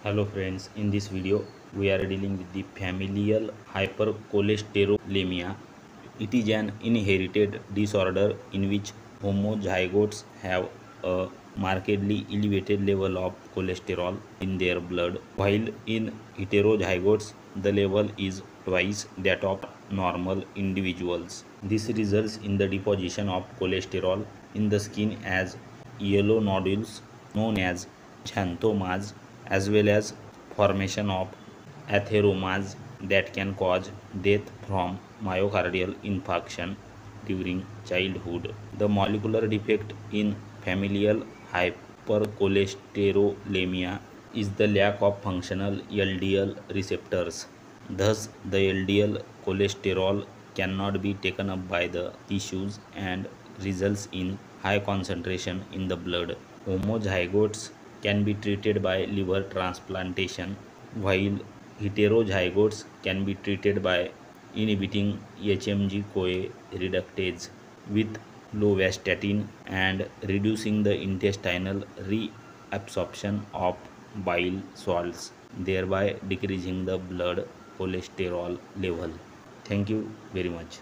Hello friends, in this video we are dealing with the familial hypercholesterolemia. It is an inherited disorder in which homozygotes have a markedly elevated level of cholesterol in their blood, while in heterozygotes the level is twice that of normal individuals. This results in the deposition of cholesterol in the skin as yellow nodules known as xanthomas, as well as formation of atheromas that can cause death from myocardial infarction during childhood. The molecular defect in familial hypercholesterolemia is the lack of functional LDL receptors. Thus, the LDL cholesterol cannot be taken up by the tissues and results in high concentration in the blood. Homozygotes can be treated by liver transplantation, while heterozygotes can be treated by inhibiting HMG-CoA reductase with lovastatin and reducing the intestinal reabsorption of bile salts, thereby decreasing the blood cholesterol level. Thank you very much.